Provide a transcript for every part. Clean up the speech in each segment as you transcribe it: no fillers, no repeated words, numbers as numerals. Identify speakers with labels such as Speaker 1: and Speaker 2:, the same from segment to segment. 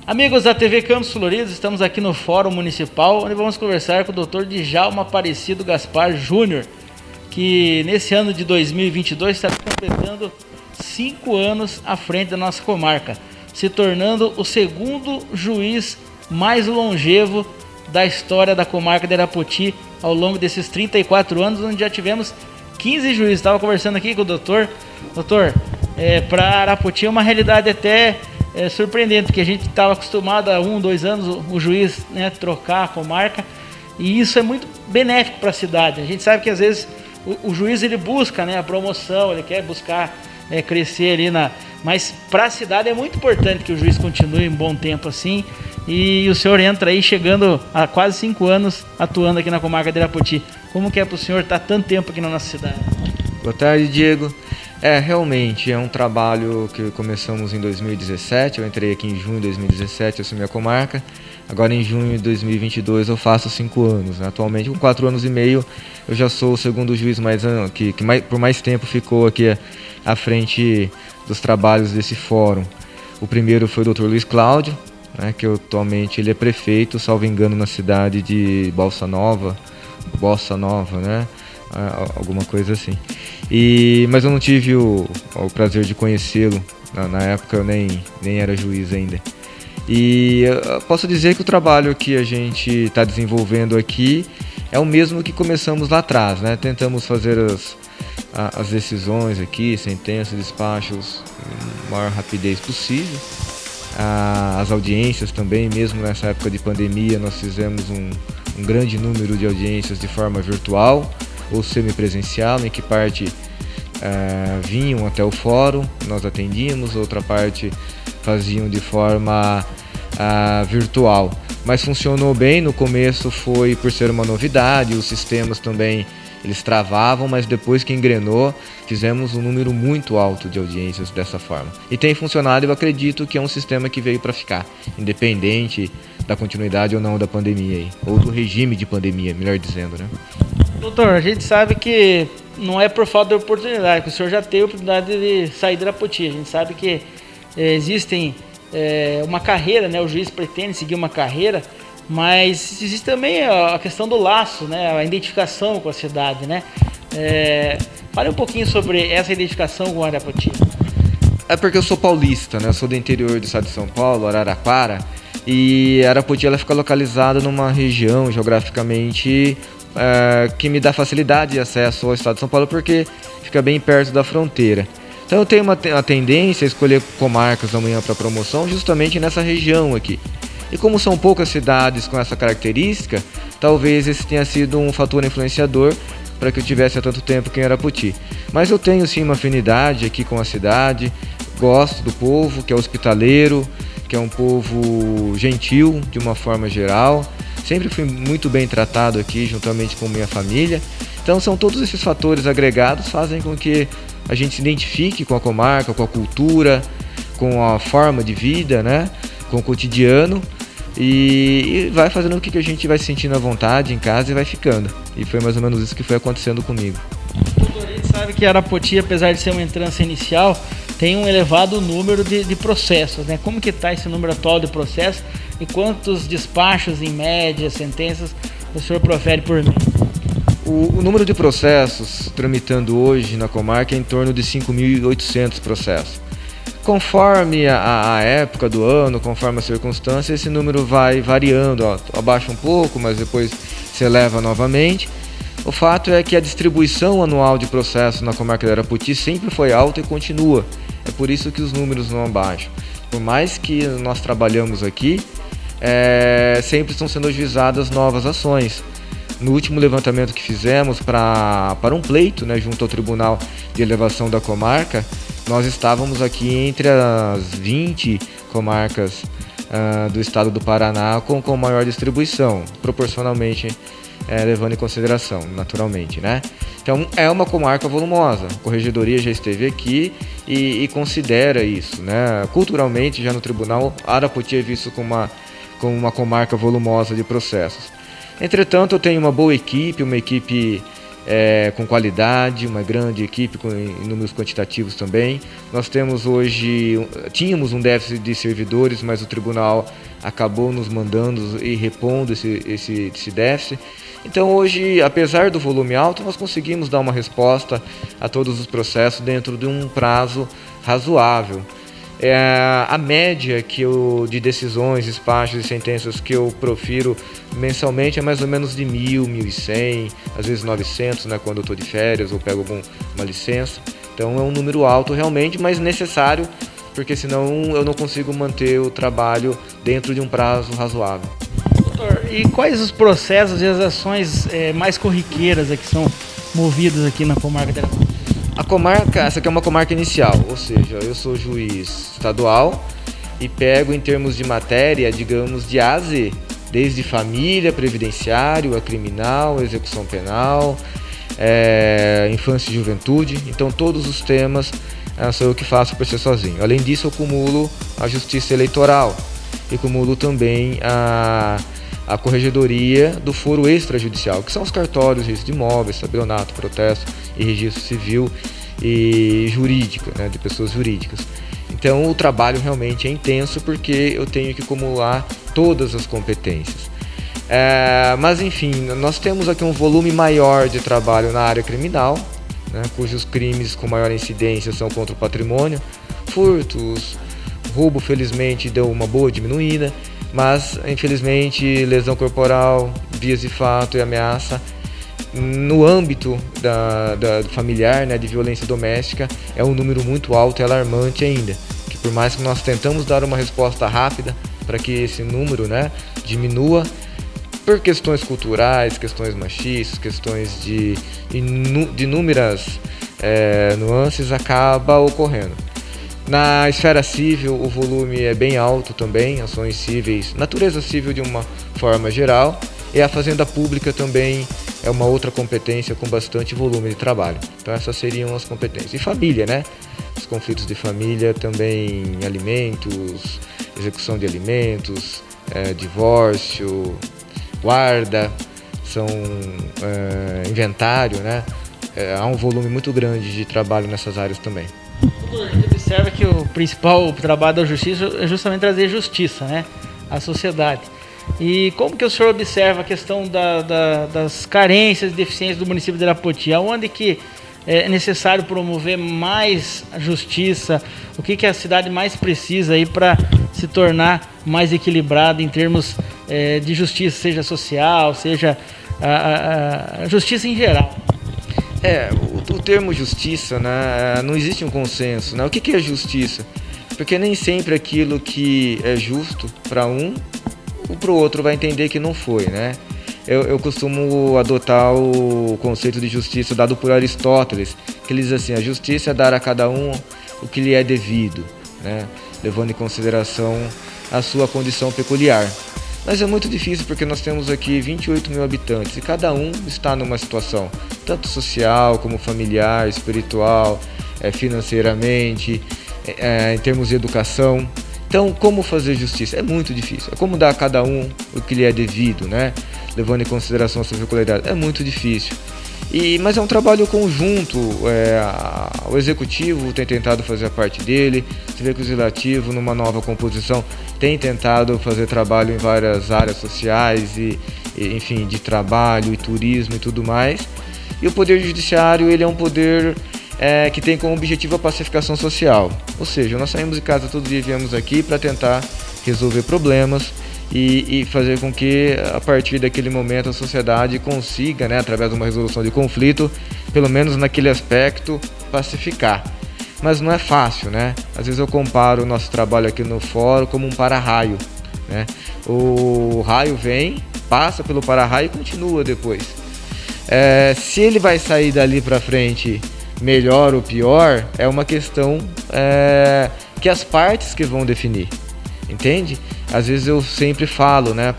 Speaker 1: Amigos da TV Campos Floridos, estamos aqui no Fórum Municipal, onde vamos conversar com o Dr. Djalma Aparecido Gaspar Júnior, que nesse ano de 2022 está completando 5 anos à frente da nossa comarca, se tornando o segundo juiz mais longevo da história da comarca de Arapoti ao longo desses 34 anos, onde já tivemos 15 juízes. Estava conversando aqui com o doutor. Doutor, para Arapoti é uma realidade até surpreendente, porque a gente estava acostumado há 1, 2 anos o juiz, né, trocar a comarca, e isso é muito benéfico para a cidade. A gente sabe que às vezes o juiz ele busca, né, a promoção, ele quer buscar crescer ali mas para a cidade é muito importante que o juiz continue um bom tempo assim, e o senhor entra aí chegando a quase 5 anos atuando aqui na comarca de Arapoti. Como que é para o senhor estar tanto tempo aqui na nossa cidade?
Speaker 2: Boa tarde, Diego. Realmente é um trabalho que começamos em 2017, eu entrei aqui em junho de 2017, assumi a comarca. Agora em junho de 2022 eu faço 5 anos, né? Atualmente com 4 anos e meio eu já sou o segundo juiz que por mais tempo ficou aqui à frente dos trabalhos desse fórum. O primeiro foi o Dr. Luiz Cláudio, né, que atualmente ele é prefeito, salvo engano, na cidade de Bossa Nova, né? Alguma coisa assim. Mas eu não tive o prazer de conhecê-lo, na época eu nem era juiz ainda. E eu posso dizer que o trabalho que a gente está desenvolvendo aqui é o mesmo que começamos lá atrás, né? Tentamos fazer as decisões aqui, sentenças, despachos, com a maior rapidez possível. As audiências também, mesmo nessa época de pandemia, nós fizemos um grande número de audiências de forma virtual ou semipresencial, em que parte vinham até o fórum, nós atendíamos, outra parte faziam de forma virtual. Mas funcionou bem. No começo foi por ser uma novidade, os sistemas também eles travavam, mas depois que engrenou, fizemos um número muito alto de audiências dessa forma. E tem funcionado, eu acredito que é um sistema que veio para ficar, independente da continuidade ou não da pandemia, aí, ou do regime de pandemia, melhor dizendo, né?
Speaker 1: Doutor, a gente sabe que não é por falta de oportunidade, que o senhor já teve a oportunidade de sair de Arapoti. A gente sabe que existem uma carreira, né? O juiz pretende seguir uma carreira, mas existe também a questão do laço, né? A identificação com a cidade, né? Fale um pouquinho sobre essa identificação com Arapoti.
Speaker 2: É porque eu sou paulista, né? Eu sou do interior do estado de São Paulo, Araraquara, e Arapoti ela fica localizada numa região geograficamente que me dá facilidade de acesso ao estado de São Paulo, porque fica bem perto da fronteira. Então eu tenho uma tendência a escolher comarcas amanhã para promoção justamente nessa região aqui. E como são poucas cidades com essa característica, talvez esse tenha sido um fator influenciador para que eu tivesse há tanto tempo aqui em Arapoti. Mas eu tenho sim uma afinidade aqui com a cidade, gosto do povo, que é hospitaleiro, que é um povo gentil de uma forma geral. Sempre fui muito bem tratado aqui, juntamente com minha família. Então são todos esses fatores agregados que fazem com que a gente se identifique com a comarca, com a cultura, com a forma de vida, né? Com o cotidiano, e vai fazendo com que a gente vai se sentindo à vontade em casa e vai ficando. E foi mais ou menos isso que foi acontecendo comigo.
Speaker 1: Doutor, a gente sabe que Arapoti, apesar de ser uma entrança inicial, tem um elevado número de processos, né? Como que está esse número atual de processos e quantos despachos em média, sentenças, o senhor profere por mês?
Speaker 2: O número de processos tramitando hoje na comarca é em torno de 5.800 processos. Conforme a época do ano, conforme a circunstância, esse número vai variando, abaixa um pouco, mas depois se eleva novamente. O fato é que a distribuição anual de processos na comarca de Arapoti sempre foi alta e continua. É por isso que os números não abaixam. Por mais que nós trabalhamos aqui, sempre estão sendo ajuizadas novas ações. No último levantamento que fizemos para um pleito, né, junto ao Tribunal de Elevação da Comarca, nós estávamos aqui entre as 20 comarcas do estado do Paraná com maior distribuição, proporcionalmente levando em consideração, naturalmente, né? Então é uma comarca volumosa, a Corregedoria já esteve aqui e considera isso, né? Culturalmente, já no tribunal, Arapoti é visto como uma comarca volumosa de processos. Entretanto, eu tenho uma boa equipe, uma equipe com qualidade, uma grande equipe em números quantitativos também. Nós tínhamos um déficit de servidores, mas o tribunal acabou nos mandando e repondo esse déficit. Então hoje, apesar do volume alto, nós conseguimos dar uma resposta a todos os processos dentro de um prazo razoável. A média de decisões, despachos e sentenças que eu profiro mensalmente é mais ou menos de 1.000, 1.100, às vezes 900, né, quando eu estou de férias ou pego alguma licença. Então é um número alto realmente, mas necessário, porque senão eu não consigo manter o trabalho dentro de um prazo razoável.
Speaker 1: Doutor, e quais os processos e as ações mais corriqueiras que são movidas aqui na comarca de Arapoti?
Speaker 2: A comarca, essa aqui é uma comarca inicial, ou seja, eu sou juiz estadual e pego em termos de matéria, digamos, de A a Z, desde família, previdenciário, a criminal, execução penal, infância e juventude. Então todos os temas sou eu que faço por ser sozinho. Além disso, eu cumulo a justiça eleitoral e cumulo também a corregedoria do foro extrajudicial, que são os cartórios, registro de imóveis, tabelionato, protesto e registro civil e jurídico, né, de pessoas jurídicas. Então o trabalho realmente é intenso porque eu tenho que acumular todas as competências. Mas enfim, nós temos aqui um volume maior de trabalho na área criminal, né, cujos crimes com maior incidência são contra o patrimônio, furtos, roubo felizmente deu uma boa diminuída, mas infelizmente lesão corporal, vias de fato e ameaça no âmbito da familiar, né, de violência doméstica, é um número muito alto e alarmante ainda, que por mais que nós tentamos dar uma resposta rápida para que esse número, né, diminua, por questões culturais, questões machistas, questões de inúmeras nuances, acaba ocorrendo. Na esfera civil, o volume é bem alto também, ações cíveis, natureza civil de uma forma geral, e a fazenda pública também é uma outra competência com bastante volume de trabalho. Então essas seriam as competências. E família, né? Os conflitos de família também, alimentos, execução de alimentos, divórcio, guarda, são inventário, né? Há um volume muito grande de trabalho nessas áreas também.
Speaker 1: A gente observa que o principal trabalho da justiça é justamente trazer justiça, né, à sociedade. E como que o senhor observa a questão das carências e deficiências do município de Arapoti? Aonde que é necessário promover mais justiça? O que a cidade mais precisa aí para se tornar mais equilibrada em termos de justiça, seja social, seja a justiça em geral?
Speaker 2: O termo justiça, né, não existe um consenso, né? O que é justiça? Porque nem sempre aquilo que é justo para um, para o outro vai entender que não foi, né? Eu costumo adotar o conceito de justiça dado por Aristóteles, que ele diz assim: a justiça é dar a cada um o que lhe é devido, né, levando em consideração a sua condição peculiar. Mas é muito difícil porque nós temos aqui 28 mil habitantes e cada um está numa situação, tanto social como familiar, espiritual, financeiramente, em termos de educação. Então, como fazer justiça? É muito difícil. É como dar a cada um o que lhe é devido, né? Levando em consideração a sua peculiaridade. É muito difícil. Mas é um trabalho conjunto. O executivo tem tentado fazer a parte dele. Você vê que o legislativo, numa nova composição, tem tentado fazer trabalho em várias áreas sociais enfim, de trabalho e turismo e tudo mais. E o poder judiciário, ele é um poder que tem como objetivo a pacificação social. Ou seja, nós saímos de casa todo dia e viemos aqui para tentar resolver problemas e fazer com que, a partir daquele momento, a sociedade consiga, né, através de uma resolução de conflito, pelo menos naquele aspecto, pacificar. Mas não é fácil, né? Às vezes eu comparo o nosso trabalho aqui no fórum como um para-raio, né? O raio vem, passa pelo para-raio e continua depois. Se ele vai sair dali para frente melhor ou pior, é uma questão que as partes que vão definir, entende? Às vezes eu sempre falo, né,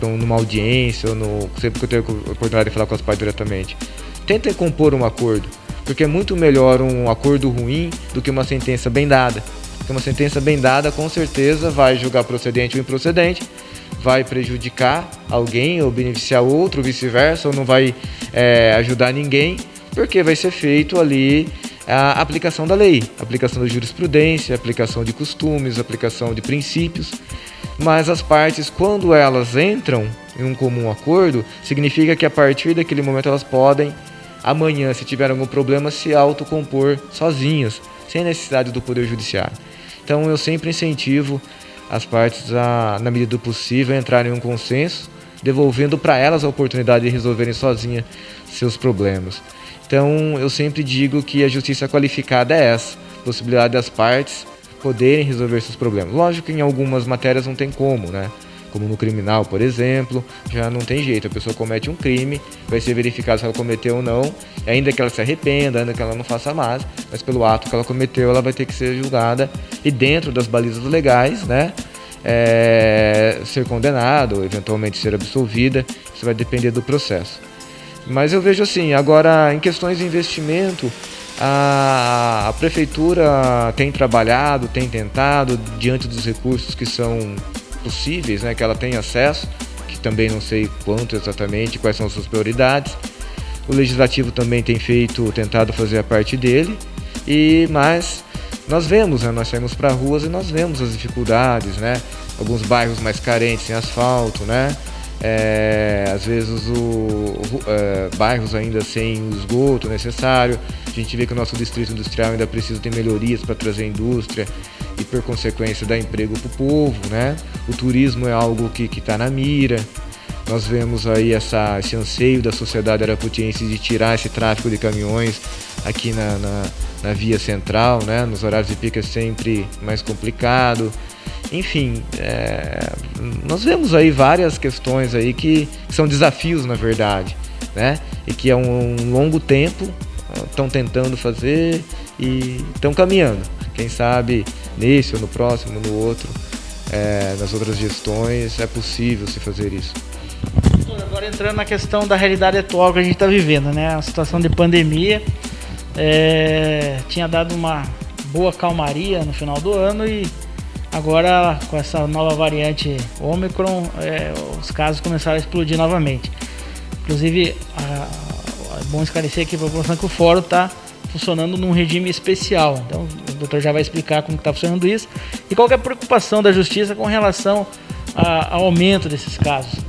Speaker 2: numa audiência, ou sempre que eu tenho a oportunidade de falar com as partes diretamente, tentem compor um acordo, porque é muito melhor um acordo ruim do que uma sentença bem dada. Porque uma sentença bem dada, com certeza, vai julgar procedente ou improcedente, vai prejudicar alguém ou beneficiar outro, vice-versa, ou não vai ajudar ninguém, porque vai ser feito ali a aplicação da lei, aplicação da jurisprudência, aplicação de costumes, aplicação de princípios. Mas as partes, quando elas entram em um comum acordo, significa que a partir daquele momento elas podem, amanhã, se tiver algum problema, se autocompor sozinhas, sem necessidade do Poder Judiciário. Então eu sempre incentivo as partes na medida do possível, a entrarem em um consenso, devolvendo para elas a oportunidade de resolverem sozinhas seus problemas. Então eu sempre digo que a justiça qualificada é essa, possibilidade das partes poderem resolver seus problemas. Lógico que em algumas matérias não tem como, né? Como no criminal, por exemplo, já não tem jeito. A pessoa comete um crime, vai ser verificado se ela cometeu ou não, ainda que ela se arrependa, ainda que ela não faça mais, mas pelo ato que ela cometeu, ela vai ter que ser julgada e dentro das balizas legais, né? Ser condenada ou eventualmente ser absolvida, isso vai depender do processo. Mas eu vejo assim, agora em questões de investimento, a prefeitura tem trabalhado, tem tentado, diante dos recursos que são possíveis, né, que ela tem acesso, que também não sei quanto exatamente, quais são as suas prioridades. O legislativo também tem tentado fazer a parte dele, mas nós vemos, né, nós saímos para ruas e nós vemos as dificuldades, né, alguns bairros mais carentes sem asfalto, né, às vezes bairros ainda sem o esgoto necessário. A gente vê que o nosso distrito industrial ainda precisa ter melhorias para trazer indústria e, por consequência, dar emprego para o povo, né? O turismo é algo que está na mira. Nós vemos aí esse anseio da sociedade araputiense de tirar esse tráfego de caminhões aqui na via central, né? Nos horários de pico é sempre mais complicado. Enfim, nós vemos aí várias questões aí que são desafios, na verdade, né? E que há um longo tempo estão tentando fazer e estão caminhando. Quem sabe nesse ou no próximo, no outro, nas outras gestões, é possível se fazer isso.
Speaker 1: Agora entrando na questão da realidade atual que a gente está vivendo, né? A situação de pandemia tinha dado uma boa calmaria no final do ano e agora com essa nova variante Ômicron, os casos começaram a explodir novamente. Inclusive, é bom esclarecer aqui para a população que o fórum está funcionando num regime especial. Então o doutor já vai explicar como está funcionando isso e qual que é a preocupação da justiça com relação ao aumento desses casos.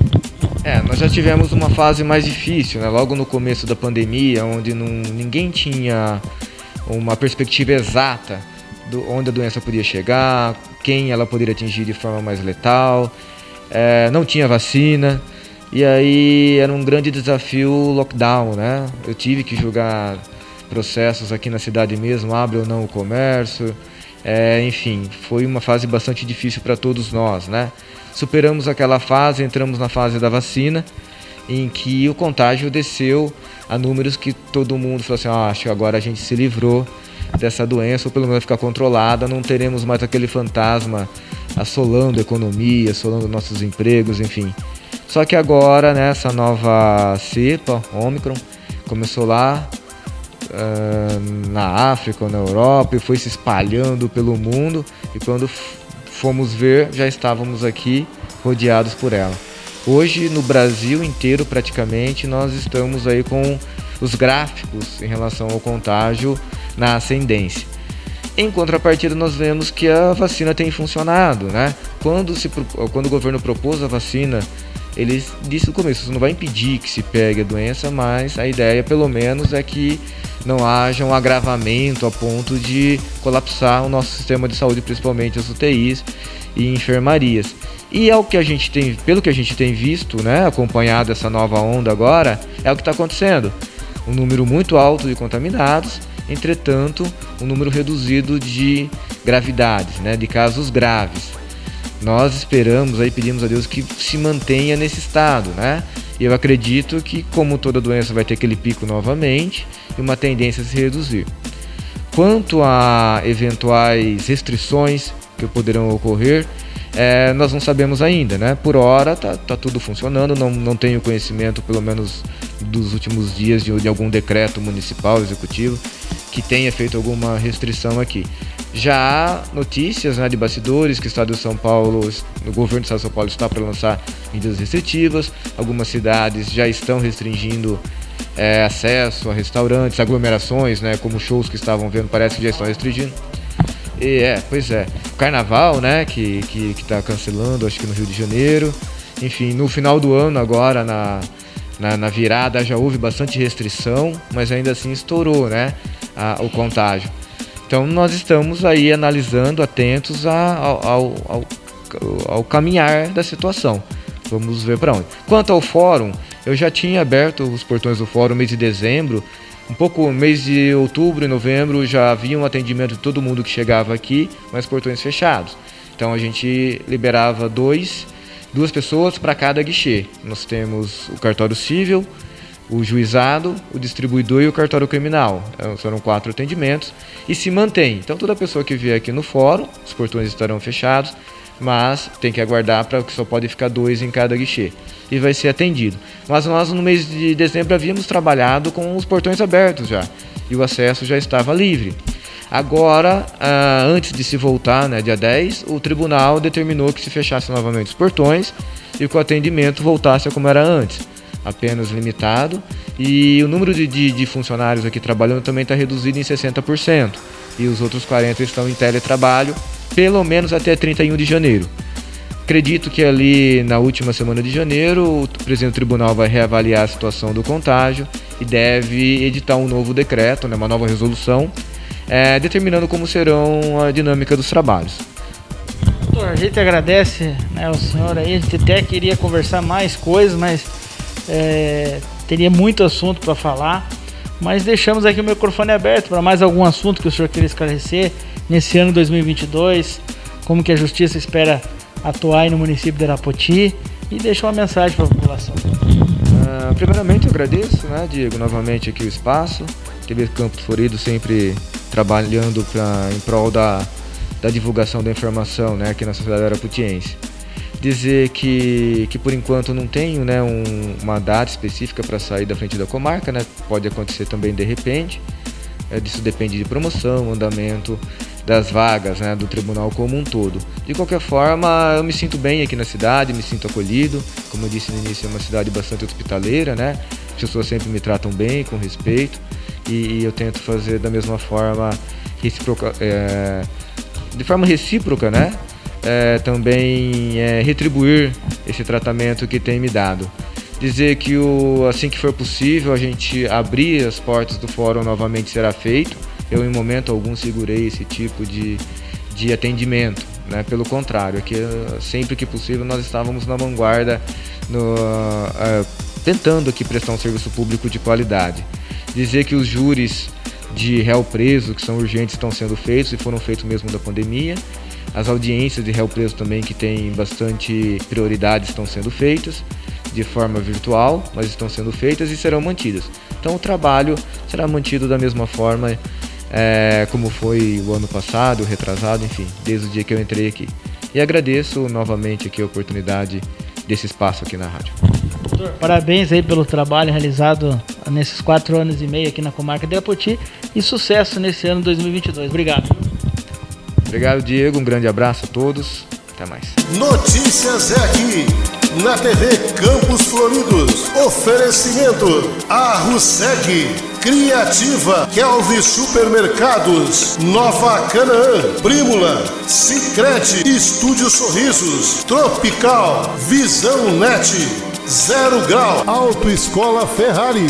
Speaker 2: Nós já tivemos uma fase mais difícil, né? Logo no começo da pandemia, onde ninguém tinha uma perspectiva exata de onde a doença podia chegar, quem ela poderia atingir de forma mais letal, não tinha vacina, e aí era um grande desafio o lockdown, né? Eu tive que julgar processos aqui na cidade mesmo, abre ou não o comércio, enfim, foi uma fase bastante difícil para todos nós, né? Superamos aquela fase, entramos na fase da vacina, em que o contágio desceu a números que todo mundo falou assim, acho que agora a gente se livrou dessa doença, ou pelo menos ficar controlada, não teremos mais aquele fantasma assolando a economia, assolando nossos empregos, enfim. Só que agora, né, essa nova cepa, Ômicron, começou lá na África ou na Europa e foi se espalhando pelo mundo, e quando fomos ver, já estávamos aqui rodeados por ela. Hoje, no Brasil inteiro, praticamente, nós estamos aí com os gráficos em relação ao contágio na ascendência. Em contrapartida, nós vemos que a vacina tem funcionado, né? Quando o governo propôs a vacina, ele disse no começo, isso não vai impedir que se pegue a doença, mas a ideia, pelo menos, é que não haja um agravamento a ponto de colapsar o nosso sistema de saúde, principalmente as UTIs e enfermarias. E pelo que a gente tem visto, né, acompanhado essa nova onda agora, é o que está acontecendo. Um número muito alto de contaminados, entretanto, um número reduzido de gravidades, né, de casos graves. Nós esperamos, pedimos a Deus que se mantenha nesse estado, né? E eu acredito que, como toda doença, vai ter aquele pico novamente e uma tendência a se reduzir. Quanto a eventuais restrições que poderão ocorrer, nós não sabemos ainda, né? Por hora tá tudo funcionando, não tenho conhecimento, pelo menos dos últimos dias, de algum decreto municipal, executivo, que tenha feito alguma restrição aqui. Já há notícias, né, de bastidores que o Estado de São Paulo, o governo do Estado de São Paulo está para lançar medidas restritivas. Algumas cidades já estão restringindo acesso a restaurantes, aglomerações, né, como shows que estavam vendo, parece que já estão restringindo. Pois é. O Carnaval, né, que está cancelando, acho que no Rio de Janeiro. Enfim, no final do ano agora, na virada, já houve bastante restrição, mas ainda assim estourou, né, o contágio. Então nós estamos aí analisando, atentos ao caminhar da situação. Vamos ver para onde. Quanto ao fórum, eu já tinha aberto os portões do fórum no mês de dezembro. Um pouco no mês de outubro e novembro já havia um atendimento de todo mundo que chegava aqui, mas portões fechados. Então a gente liberava duas pessoas para cada guichê. Nós temos o cartório civil, o juizado, o distribuidor e o cartório criminal. Foram 4 atendimentos e se mantém. Então toda pessoa que vier aqui no fórum, os portões estarão fechados, mas tem que aguardar para que só pode ficar 2 em cada guichê e vai ser atendido. Mas nós no mês de dezembro havíamos trabalhado com os portões abertos já e o acesso já estava livre. Agora, antes de se voltar, né, dia 10, o tribunal determinou que se fechasse novamente os portões e que o atendimento voltasse a como era antes, apenas limitado, e o número de funcionários aqui trabalhando também está reduzido em 60%, e os outros 40% estão em teletrabalho, pelo menos até 31 de janeiro. Acredito que ali na última semana de janeiro o presidente do tribunal vai reavaliar a situação do contágio e deve editar um novo decreto, né, uma nova resolução, determinando como serão a dinâmica dos trabalhos.
Speaker 1: Doutor, a gente agradece, né, ao senhor aí, a gente até queria conversar mais coisas, mas teria muito assunto para falar, mas deixamos aqui o microfone aberto para mais algum assunto que o senhor queria esclarecer nesse ano 2022, como que a Justiça espera atuar aí no município de Arapoti, e deixa uma mensagem para a população.
Speaker 2: Primeiramente eu agradeço, né, Diego, novamente aqui o espaço, TV Campos Florido sempre trabalhando em prol da divulgação da informação, né, aqui na sociedade arapotiense. Dizer que por enquanto não tenho, né, uma data específica para sair da frente da comarca, né, pode acontecer também de repente, disso depende de promoção, andamento das vagas, né, do tribunal como um todo. De qualquer forma, eu me sinto bem aqui na cidade, me sinto acolhido, como eu disse no início, é uma cidade bastante hospitaleira, né, as pessoas sempre me tratam bem, com respeito, e eu tento fazer da mesma forma, de forma recíproca, né, também retribuir esse tratamento que tem me dado. Dizer que assim que for possível a gente abrir as portas do fórum novamente será feito. Eu em momento algum segurei esse tipo de atendimento, né? Pelo contrário, que sempre que possível nós estávamos na vanguarda tentando aqui prestar um serviço público de qualidade. Dizer que os júris de réu preso, que são urgentes, estão sendo feitos e foram feitos mesmo da pandemia. As audiências de réu preso também, que tem bastante prioridade, estão sendo feitas de forma virtual, mas estão sendo feitas e serão mantidas. Então o trabalho será mantido da mesma forma como foi o ano passado, retrasado, enfim, desde o dia que eu entrei aqui. E agradeço novamente aqui a oportunidade desse espaço aqui na rádio.
Speaker 1: Doutor, parabéns aí pelo trabalho realizado nesses 4 anos e meio aqui na comarca de Arapoti e sucesso nesse ano 2022. Obrigado.
Speaker 2: Obrigado, Diego. Um grande abraço a todos. Até mais.
Speaker 3: Notícias é aqui, na TV Campos Floridos. Oferecimento Arruseg, Criativa, Kelvin Supermercados, Nova Canaã, Prímula, Sicredi, Estúdio Sorrisos, Tropical, Visão Net, 0 Grau, Autoescola Ferrari.